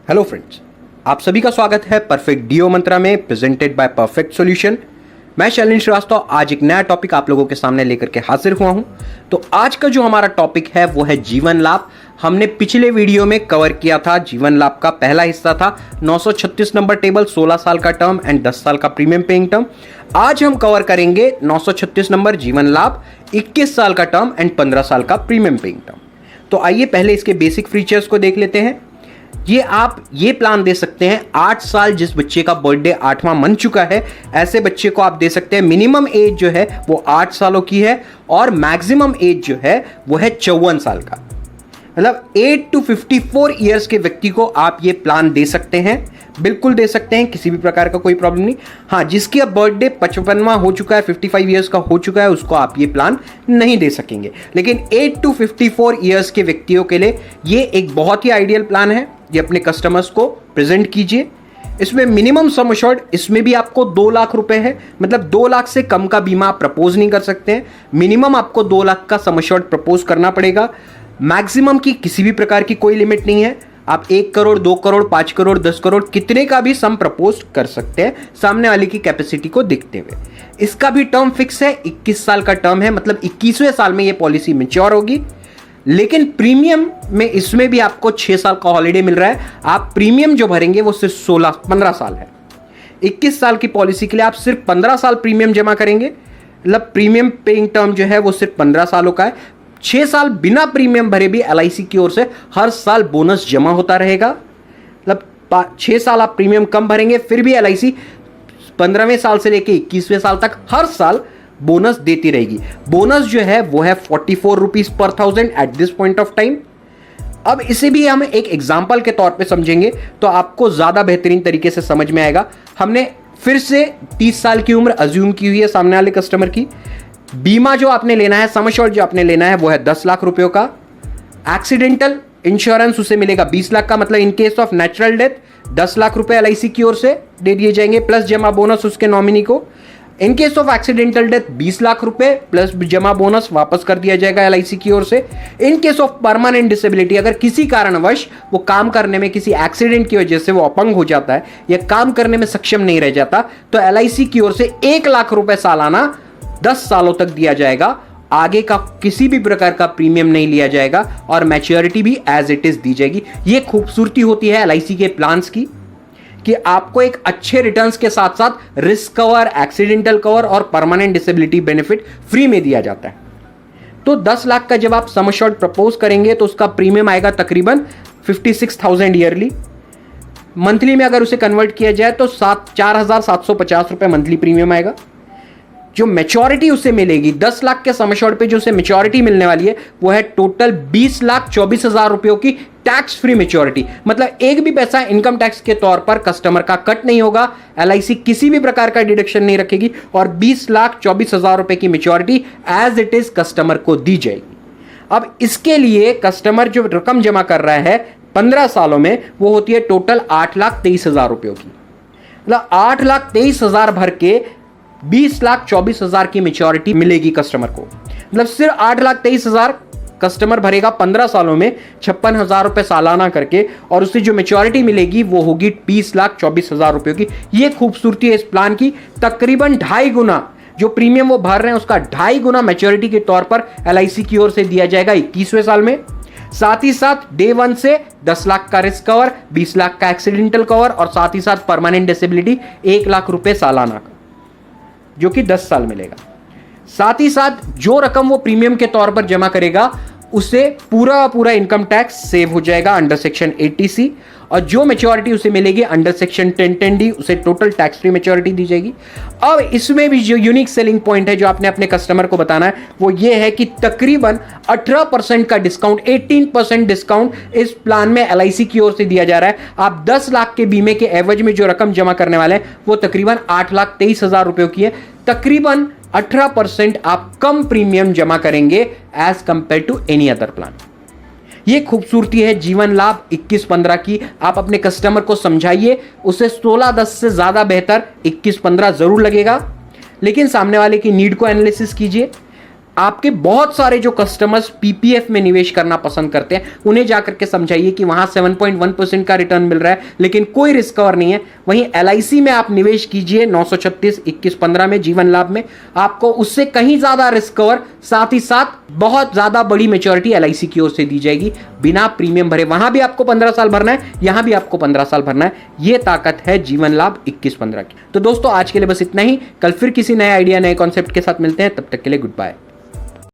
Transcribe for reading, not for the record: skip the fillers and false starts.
Hello friends, आप सभी का स्वागत है परफेक्ट डीओ मंत्रा में, प्रेजेंटेड बाय परफेक्ट सॉल्यूशन। मैं शैलेंद्र श्रीवास्तव आज एक नया टॉपिक आप लोगों के सामने लेकर के हाजिर हुआ हूं। तो आज का जो हमारा टॉपिक है वो है जीवन लाभ। हमने पिछले वीडियो में कवर किया था जीवन लाभ का पहला हिस्सा था 936 नंबर टेबल, 16 साल का टर्म एंड 10 साल का प्रीमियम पेइंग टर्म। आज हम कवर करेंगे 936 नंबर जीवन लाभ, 21 साल का टर्म एंड 15 साल का प्रीमियम पेइंग टर्म। तो आइए पहले इसके बेसिक फीचर्स को देख लेते हैं। आप ये प्लान दे सकते हैं 8 साल, जिस बच्चे का बर्थडे 8वां मन चुका है ऐसे बच्चे को आप दे सकते हैं। मिनिमम एज जो है वो 8 सालों की है और मैक्सिमम एज जो है वो है 54 साल का। मतलब 8 to 54 ईयर्स के व्यक्ति को आप ये प्लान दे सकते हैं, बिल्कुल दे सकते हैं, किसी भी प्रकार का कोई प्रॉब्लम नहीं। हाँ, जिसकी अब बर्थडे 55वां हो चुका है, 55 ईयर्स का हो चुका है, उसको आप ये प्लान नहीं दे सकेंगे। लेकिन 8 to 54 ईयर्स के व्यक्तियों के लिए ये एक बहुत ही आइडियल प्लान है। ये अपने कस्टमर्स को प्रेजेंट कीजिए। इसमें मिनिमम सम अश्योर्ड इसमें भी आपको 2 लाख रुपए है, मतलब 2 लाख से कम का बीमा आप प्रपोज नहीं कर सकते हैं। मिनिमम आपको 2 लाख का सम अश्योर्ड प्रपोज करना पड़ेगा। मैक्सिमम की किसी भी प्रकार की कोई लिमिट नहीं है। आप 1 करोड़, 2 करोड़, 5 करोड़, 10 करोड़ कितने का भी सम प्रपोज कर सकते हैं सामने वाले की कैपेसिटी को देखते हुए। इसका भी टर्म फिक्स है, 21 साल का टर्म है, मतलब 21वें साल में ये पॉलिसी मैच्योर होगी। लेकिन प्रीमियम में इसमें भी आपको 6 साल का हॉलिडे मिल रहा है। आप प्रीमियम जो भरेंगे वो सिर्फ 15 साल है। 21 साल की पॉलिसी के लिए आप सिर्फ 15 साल प्रीमियम जमा करेंगे। मतलब प्रीमियम पेइंग टर्म जो है वो सिर्फ 15 सालों का है। 6 साल बिना प्रीमियम भरे भी एलआईसी की ओर से हर साल बोनस जमा होता रहेगा। मतलब 6 साल आप प्रीमियम कम भरेंगे फिर भी एलआईसी 15वें साल से लेकर 21वें साल तक हर साल बोनस देती रहेगी। बोनस जो है वो है 44 rupees per 1000 at this point of time. अब इसे भी हम एक एग्जाम्पल के तौर पे समझेंगे तो आपको ज्यादा बेहतरीन तरीके से समझ में आएगा। हमने फिर से 30 साल की उम्र अज्यूम की हुई है सामने वाले कस्टमर की। बीमा जो आपने लेना है, सम अश्योर्ड जो आपने लेना है वो है 10 लाख रुपयों का। एक्सीडेंटल इंश्योरेंस उसे मिलेगा 20 लाख का, मतलब in case of natural death 10 lakh रुपए एलआईसी की ओर से दे दिए जाएंगे प्लस जमा बोनस उसके नॉमिनी को। In case of accidental death 20 lakh रुपए प्लस जमा बोनस वापस कर दिया जाएगा एलआईसी की ओर से। In case of permanent disability, अगर किसी कारणवश वो काम करने में किसी एक्सीडेंट की वजह से वो अपंग हो जाता है या काम करने में सक्षम नहीं रह जाता, तो एलआईसी की ओर से 1 लाख रुपए सालाना 10 सालों तक दिया जाएगा। आगे का किसी भी प्रकार का प्रीमियम नहीं लिया जाएगा और मैच्योरिटी भी एज इट इज दी जाएगी। ये खूबसूरती होती है एलआईसी के प्लान्स की कि आपको एक अच्छे रिटर्न्स के साथ साथ रिस्क कवर, एक्सीडेंटल कवर और परमानेंट डिसेबिलिटी बेनिफिट फ्री में दिया जाता है। तो 10 लाख का जब आप सम अश्योर्ड प्रपोज करेंगे तो उसका प्रीमियम आएगा तकरीबन 56,000 ईयरली। मंथली में अगर उसे कन्वर्ट किया जाए तो 4,750 रुपए मंथली प्रीमियम आएगा। जो मैच्योरिटी उसे मिलेगी 10 लाख के सम अश्योर्ड पे जो उसे मैच्योरिटी मिलने वाली है वो है टोटल 20,24,000 रुपयों की टैक्स फ्री मैच्योरिटी। मतलब एक भी पैसा इनकम टैक्स के तौर पर कस्टमर का कट नहीं होगा। एलआईसी किसी भी प्रकार का डिडक्शन नहीं रखेगी और 20,24,000 रुपए की maturity as it is customer को दी जाएगी। अब इसके लिए कस्टमर जो रकम जमा कर रहा है 15 सालों में वो होती है टोटल 8,23,000 रुपयों की। मतलब 8,23,000 भर के 20,24,000 की मैच्योरिटी मिलेगी कस्टमर को। मतलब सिर्फ 8,23,000 कस्टमर भरेगा 15 सालों में 56,000 रुपए सालाना करके और उससे जो मैच्योरिटी मिलेगी वो होगी 20,24,000 रुपए की। ये खूबसूरती है इस प्लान की। तकरीबन 2.5 गुना जो प्रीमियम वो भर रहे हैं उसका 2.5 गुना मैच्योरिटी के तौर पर एलआईसी की ओर से दिया जाएगा 21वें साल में। साथ ही साथ डे 1 से 10 लाख का रिस्क कवर, 20 लाख का एक्सीडेंटल कवर और साथ ही साथ परमानेंट डिसेबिलिटी 1 लाख रुपए सालाना का, जो कि 10 साल मिलेगा। साथ ही साथ जो रकम वो प्रीमियम के तौर पर जमा करेगा उसे पूरा इनकम टैक्स सेव हो जाएगा अंडर सेक्शन 80C और जो मैच्योरिटी उसे मिलेगी अंडर सेक्शन 1010D उसे टोटल टैक्स फ्री मैच्योरिटी दी जाएगी। अब इसमें भी जो यूनिक सेलिंग पॉइंट है जो आपने अपने कस्टमर को बताना है वो ये है कि तकरीबन 18% का डिस्काउंट, 18% डिस्काउंट इस प्लान में एलआईसी की ओर से दिया जा रहा है। आप 10 लाख के बीमे के एवज में जो रकम जमा करने वाले हैं वो तकरीबन 8,23,000 रुपयों की है। तकरीबन 18% आप कम प्रीमियम जमा करेंगे as compare to any other plan. ये खूबसूरती है जीवन लाभ 21-15 की। आप अपने कस्टमर को समझाइए, उसे 16-10 से ज्यादा बेहतर 21-15 जरूर लगेगा, लेकिन सामने वाले की नीड को एनालिसिस कीजिए। आपके बहुत सारे जो कस्टमर्स पीपीएफ में निवेश करना पसंद करते हैं, उन्हें जाकर के समझाइए कि वहां 7.1% का रिटर्न मिल रहा है लेकिन कोई रिस्क कवर नहीं है। वहीं एलआईसी में आप निवेश कीजिए 936 2115 में जीवन लाभ में, आपको उससे कहीं ज्यादा रिस्क कवर, साथ ही साथ बहुत ज्यादा बड़ी मैच्योरिटी एलआईसी की ओर से दी जाएगी बिना प्रीमियम भरे। वहां भी आपको 15 साल भरना है, यहां भी आपको 15 साल भरना है। यह ताकत है जीवन लाभ 2115 की। तो दोस्तों आज के लिए बस इतना ही। कल फिर किसी नए आइडिया, नए कॉन्सेप्ट के साथ मिलते हैं। तब तक के लिए गुड बाय।